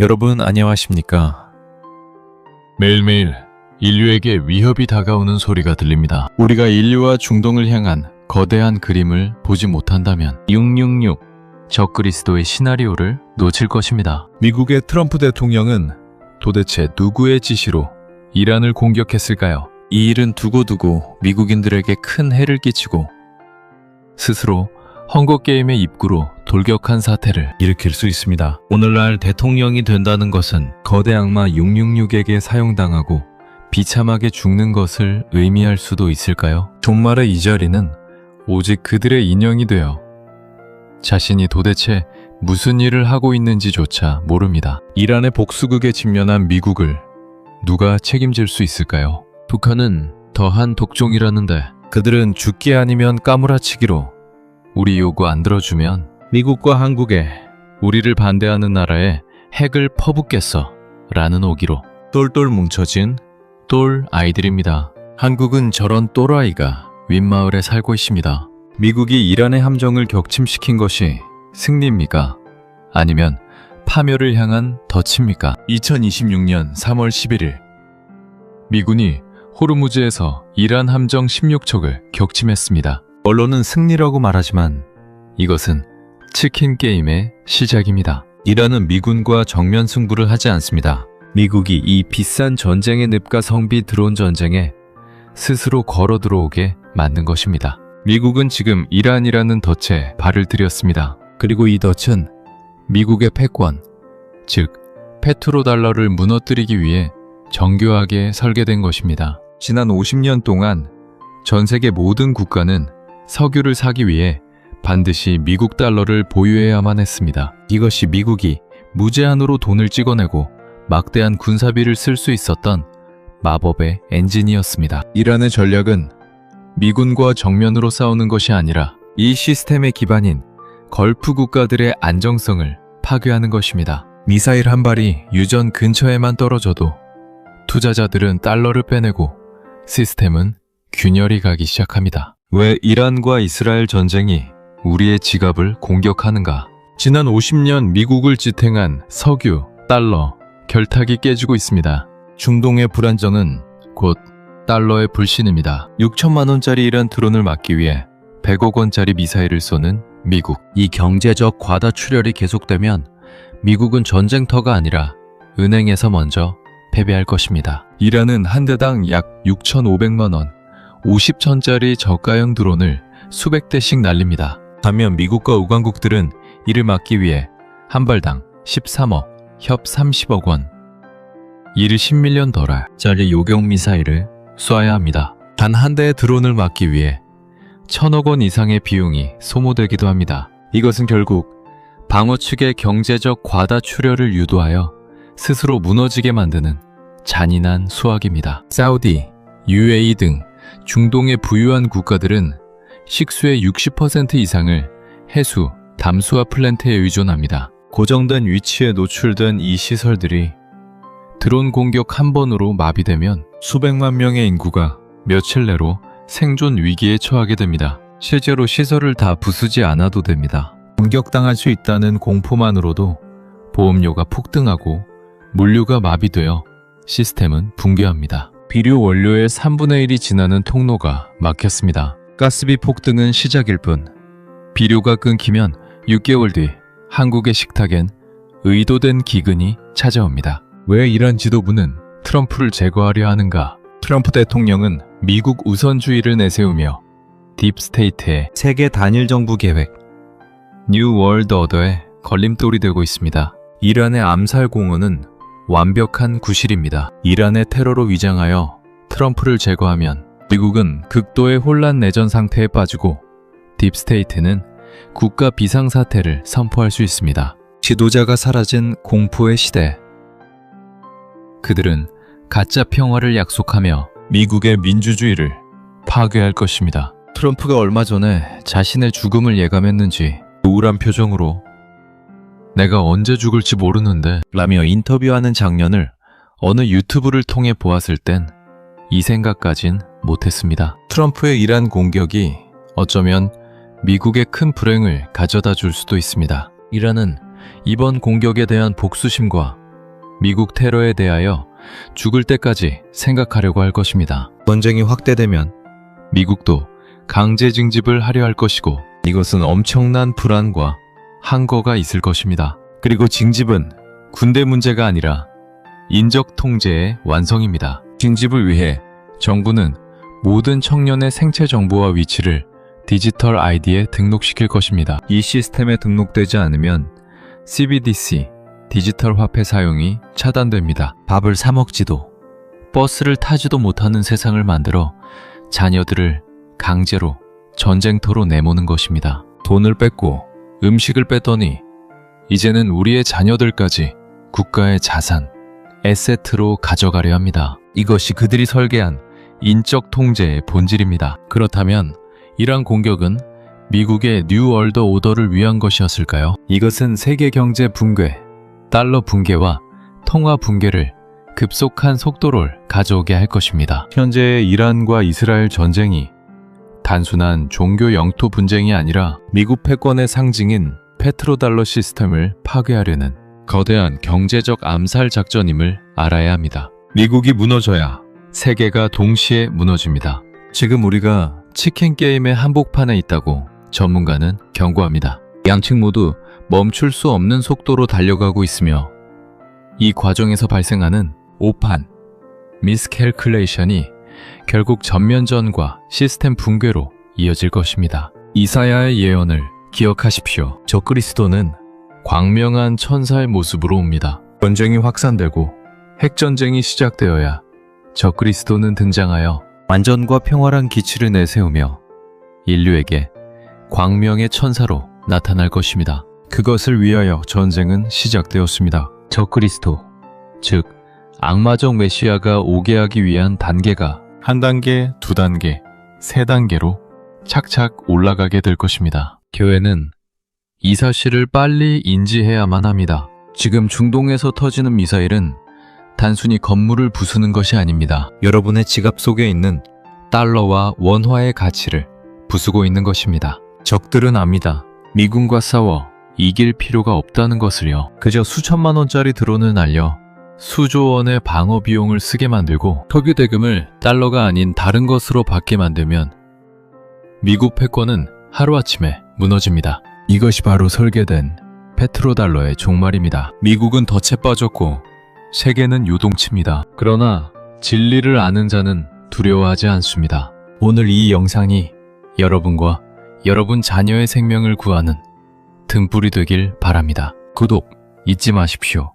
여러분 안녕하십니까? 매일매일 인류에게 위협이 다가오는 소리가 들립니다. 우리가 인류와 중동을 향한 거대한 그림을 보지 못한다면 666 적그리스도의 시나리오를 놓칠 것입니다. 미국의 트럼프 대통령은 도대체 누구의 지시로 이란을 공격했을까요? 이 일은 두고두고 미국인들에게 큰 해를 끼치고 스스로 헝거게임의 입구로 돌격한 사태를 일으킬 수 있습니다. 오늘날 대통령이 된다는 것은 거대 악마 666에게 사용당하고 비참하게 죽는 것을 의미할 수도 있을까요? 종말의 이 자리는 오직 그들의 인형이 되어 자신이 도대체 무슨 일을 하고 있는지조차 모릅니다. 이란의 복수극에 직면한 미국을 누가 책임질 수 있을까요? 북한은 더한 독종이라는데 그들은 죽기 아니면 까무라치기로 우리 요구 안 들어주면 미국과 한국에 우리를 반대하는 나라에 핵을 퍼붓겠어 라는 오기로 똘똘 뭉쳐진 똘 아이들입니다. 한국은 저런 똘아이가 윗마을에 살고 있습니다. 미국이 이란의 함정을 격침시킨 것이 승리입니까? 아니면 파멸을 향한 덫입니까? 2026년 3월 11일 미군이 호르무즈에서 이란 함정 16척을 격침했습니다. 언론은 승리라고 말하지만 이것은 치킨 게임의 시작입니다. 이란은 미군과 정면 승부를 하지 않습니다. 미국이 이 비싼 전쟁의 늪과 성비 드론 전쟁에 스스로 걸어 들어오게 만든 것입니다. 미국은 지금 이란이라는 덫에 발을 들였습니다. 그리고 이 덫은 미국의 패권, 즉 페트로달러를 무너뜨리기 위해 정교하게 설계된 것입니다. 지난 50년 동안 전 세계 모든 국가는 석유를 사기 위해 반드시 미국 달러를 보유해야만 했습니다. 이것이 미국이 무제한으로 돈을 찍어내고 막대한 군사비를 쓸 수 있었던 마법의 엔진이었습니다. 이란의 전략은 미군과 정면으로 싸우는 것이 아니라 이 시스템의 기반인 걸프 국가들의 안정성을 파괴하는 것입니다. 미사일 한 발이 유전 근처에만 떨어져도 투자자들은 달러를 빼내고 시스템은 균열이 가기 시작합니다. 왜 이란과 이스라엘 전쟁이 우리의 지갑을 공격하는가? 지난 50년 미국을 지탱한 석유, 달러, 결탁이 깨지고 있습니다. 중동의 불안정은 곧 달러의 불신입니다. 6천만 원짜리 이란 드론을 막기 위해 100억 원짜리 미사일을 쏘는 미국. 이 경제적 과다출혈이 계속되면 미국은 전쟁터가 아니라 은행에서 먼저 패배할 것입니다. 이란은 한 대당 약 6,500만 원, 50톤짜리 저가형 드론을 수백 대씩 날립니다. 반면 미국과 우방국들은 이를 막기 위해 한 발당 13억, 협 30억 원, 이를 10밀리언 달러짜리 요격 미사일을 쏘아야 합니다. 단 한 대의 드론을 막기 위해 1,000억 원 이상의 비용이 소모되기도 합니다. 이것은 결국 방어 측의 경제적 과다출혈을 유도하여 스스로 무너지게 만드는 잔인한 수학입니다. 사우디, UAE 등 중동의 부유한 국가들은 식수의 60% 이상을 해수, 담수화 플랜트에 의존합니다. 고정된 위치에 노출된 이 시설들이 드론 공격 한 번으로 마비되면 수백만 명의 인구가 며칠 내로 생존 위기에 처하게 됩니다. 실제로 시설을 다 부수지 않아도 됩니다. 공격당할 수 있다는 공포만으로도 보험료가 폭등하고 물류가 마비되어 시스템은 붕괴합니다. 비료 원료의 3분의 1이 지나는 통로가 막혔습니다. 가스비 폭등은 시작일 뿐 비료가 끊기면 6개월 뒤 한국의 식탁엔 의도된 기근이 찾아옵니다. 왜 이란 지도부는 트럼프를 제거하려 하는가? 트럼프 대통령은 미국 우선주의를 내세우며 딥스테이트의 세계 단일 정부 계획, 뉴 월드 어더에 걸림돌이 되고 있습니다. 이란의 암살 공언은 완벽한 구실입니다. 이란의 테러로 위장하여 트럼프를 제거하면 미국은 극도의 혼란 내전 상태에 빠지고 딥스테이트는 국가 비상사태를 선포할 수 있습니다. 지도자가 사라진 공포의 시대. 그들은 가짜 평화를 약속하며 미국의 민주주의를 파괴할 것입니다. 트럼프가 얼마 전에 자신의 죽음을 예감했는지 우울한 표정으로 내가 언제 죽을지 모르는데 라며 인터뷰하는 장면을 어느 유튜브를 통해 보았을 땐 이 생각까진 못했습니다. 트럼프의 이란 공격이 어쩌면 미국의 큰 불행을 가져다 줄 수도 있습니다. 이란은 이번 공격에 대한 복수심과 미국 테러에 대하여 죽을 때까지 생각하려고 할 것입니다. 전쟁이 확대되면 미국도 강제 징집을 하려 할 것이고 이것은 엄청난 불안과 항거가 있을 것입니다. 그리고 징집은 군대 문제가 아니라 인적 통제의 완성입니다. 징집을 위해 정부는 모든 청년의 생체 정보와 위치를 디지털 아이디에 등록시킬 것입니다. 이 시스템에 등록되지 않으면 CBDC, 디지털 화폐 사용이 차단됩니다. 밥을 사 먹지도 버스를 타지도 못하는 세상을 만들어 자녀들을 강제로 전쟁터로 내모는 것입니다. 돈을 뺏고 음식을 뺐더니 이제는 우리의 자녀들까지 국가의 자산, 에세트로 가져가려 합니다. 이것이 그들이 설계한 인적 통제의 본질입니다. 그렇다면 이러한 공격은 미국의 뉴 월드 오더를 위한 것이었을까요? 이것은 세계 경제 붕괴, 달러 붕괴와 통화 붕괴를 급속한 속도를 가져오게 할 것입니다. 현재의 이란과 이스라엘 전쟁이 단순한 종교 영토 분쟁이 아니라 미국 패권의 상징인 페트로달러 시스템을 파괴하려는 거대한 경제적 암살 작전임을 알아야 합니다. 미국이 무너져야 세계가 동시에 무너집니다. 지금 우리가 치킨 게임의 한복판에 있다고 전문가는 경고합니다. 양측 모두 멈출 수 없는 속도로 달려가고 있으며 이 과정에서 발생하는 오판, 미스캘큘레이션이 결국 전면전과 시스템 붕괴로 이어질 것입니다. 이사야의 예언을 기억하십시오. 적그리스도는 광명한 천사의 모습으로 옵니다. 전쟁이 확산되고 핵전쟁이 시작되어야 적그리스도는 등장하여 완전과 평화란 기치를 내세우며 인류에게 광명의 천사로 나타날 것입니다. 그것을 위하여 전쟁은 시작되었습니다. 적그리스도, 즉 악마적 메시아가 오게 하기 위한 단계가 한 단계, 두 단계, 세 단계로 착착 올라가게 될 것입니다. 교회는 이 사실을 빨리 인지해야만 합니다. 지금 중동에서 터지는 미사일은 단순히 건물을 부수는 것이 아닙니다. 여러분의 지갑 속에 있는 달러와 원화의 가치를 부수고 있는 것입니다. 적들은 압니다. 미군과 싸워 이길 필요가 없다는 것을요. 그저 수천만 원짜리 드론을 날려 수조 원의 방어 비용을 쓰게 만들고 석유 대금을 달러가 아닌 다른 것으로 받게 만들면 미국 패권은 하루아침에 무너집니다. 이것이 바로 설계된 페트로달러의 종말입니다. 미국은 덫에 빠졌고 세계는 요동칩니다. 그러나 진리를 아는 자는 두려워하지 않습니다. 오늘 이 영상이 여러분과 여러분 자녀의 생명을 구하는 등불이 되길 바랍니다. 구독 잊지 마십시오.